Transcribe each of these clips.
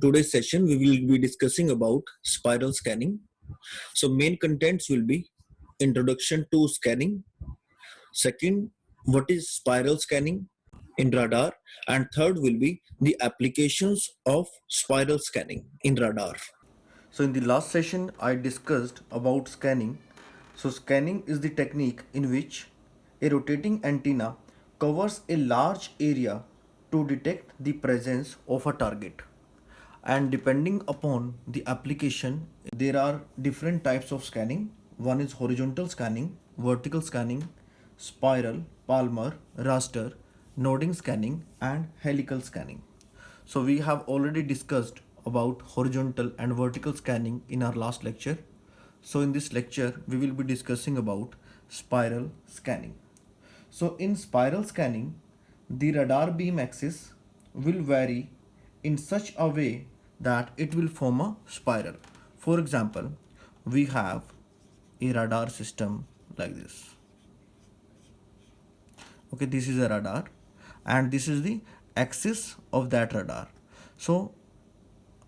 today's session, we will be discussing about spiral scanning. So, main contents will be introduction to scanning. Second, what is spiral scanning in radar? And third will be the applications of spiral scanning in radar. So in the last session I discussed about scanning. So scanning is the technique in which a rotating antenna covers a large area to detect the presence of a target. And depending upon the application, there are different types of scanning. One is horizontal scanning, vertical scanning, spiral, palmar, raster, noding scanning, and helical scanning. So we have already discussed about horizontal and vertical scanning in our last lecture. So in this lecture, we will be discussing about spiral scanning. So in spiral scanning, the radar beam axis will vary in such a way that it will form a spiral. For example, we have a radar system like this. Okay, this is a radar and this is the axis of that radar. So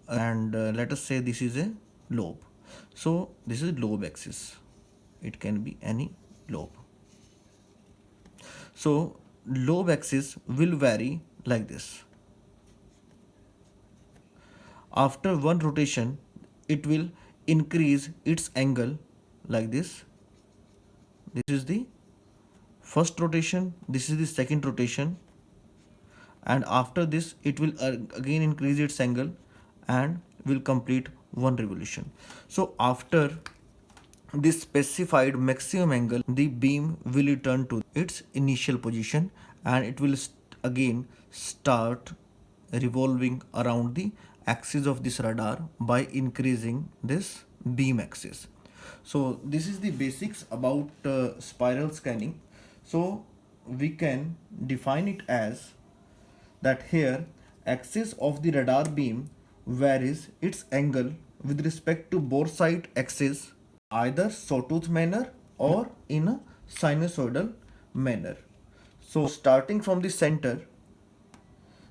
and let us say this is a lobe. So this is lobe axis. It can be any lobe. So lobe axis will vary like this. After one rotation, it will increase its angle like this. This is the first rotation, this is the second rotation, and after this it will again increase its angle and will complete one revolution. So after this specified maximum angle, the beam will return to its initial position and it will again start revolving around the axis of this radar by increasing this beam axis. So this is the basics about spiral scanning. So we can define it as that here axis of the radar beam varies its angle with respect to boresight axis either sawtooth manner or in a sinusoidal manner. So starting from the center,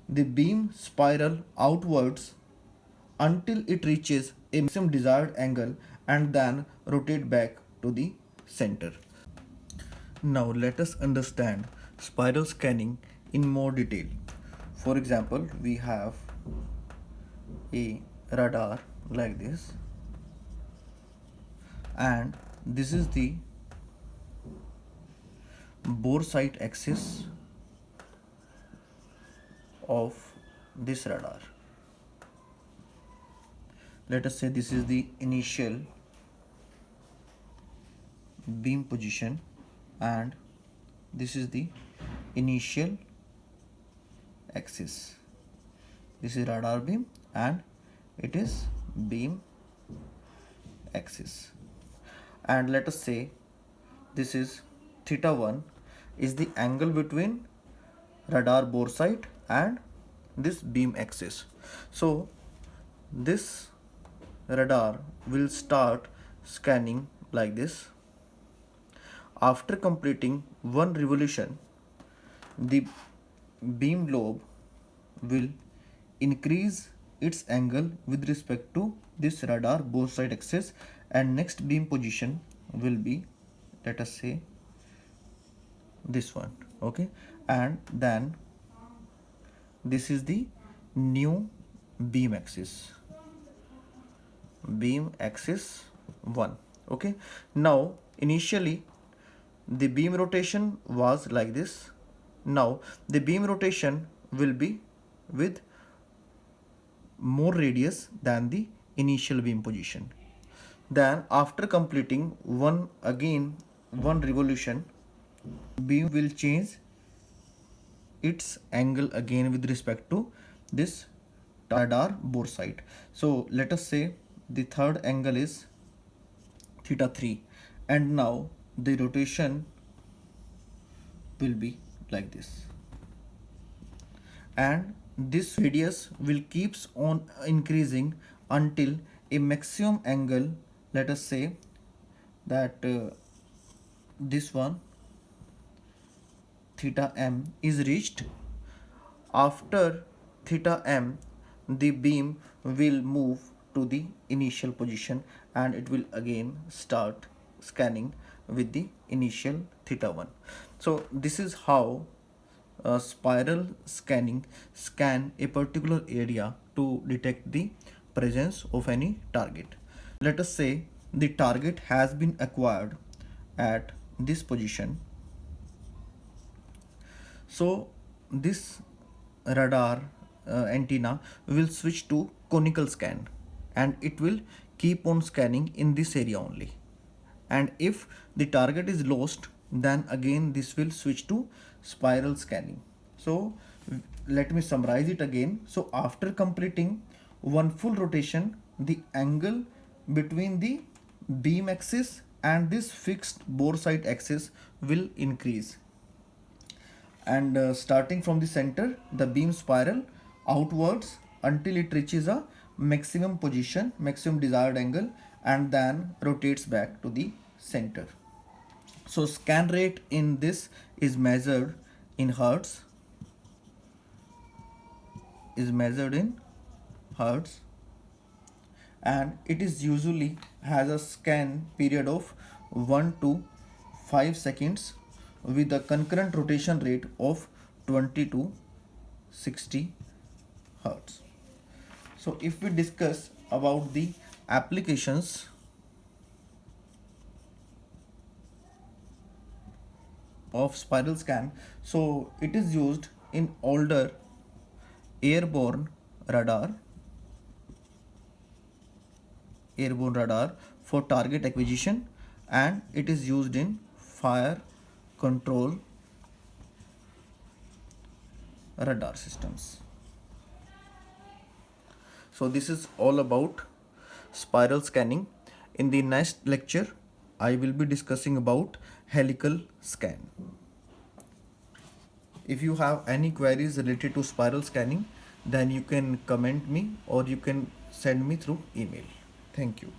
the beam spiral outwards until it reaches a maximum desired angle and then rotate back to the center. Now let us understand spiral scanning in more detail. For example, we have a radar like this and this is the boresight axis of this radar. Let us say this is the initial beam position and this is the initial axis. This is radar beam and it is beam axis. And let us say this is theta 1 is the angle between radar boresight and this beam axis. So this radar will start scanning like this. After completing one revolution, the beam lobe will increase its angle with respect to this radar boresight axis and next beam position will be, let us say, this one. Okay, and then this is the new beam axis 1. Okay, now initially the beam rotation was like this. Now the beam rotation will be with more radius than the initial beam position. Then after completing one revolution, beam will change its angle again with respect to this radar boresight. So let us say the third angle is theta 3 and now the rotation will be like this and this radius will keeps on increasing until a maximum angle, let us say that this one theta m is reached. After theta m, the beam will move to the initial position and it will again start scanning with the initial theta 1. So this is how spiral scanning scan a particular area to detect the presence of any target. Let us say the target has been acquired at this position. So this radar antenna will switch to conical scan and it will keep on scanning in this area only. And if the target is lost, then again this will switch to spiral scanning. So let me summarize it again. So after completing one full rotation, the angle between the beam axis and this fixed bore sight axis will increase, and starting from the center the beam spiral outwards until it reaches a maximum position, maximum desired angle, and then rotates back to the center. So scan rate in this is measured in hertz, and it is usually has a scan period of 1 to 5 seconds with a concurrent rotation rate of 20 to 60 hertz. So if we discuss about the applications of spiral scan, so it is used in older airborne radar for target acquisition, and it is used in fire control radar systems. So this is all about spiral scanning. In the next lecture I will be discussing about helical scan. If you have any queries related to spiral scanning, then you can comment me or you can send me through email. Thank you.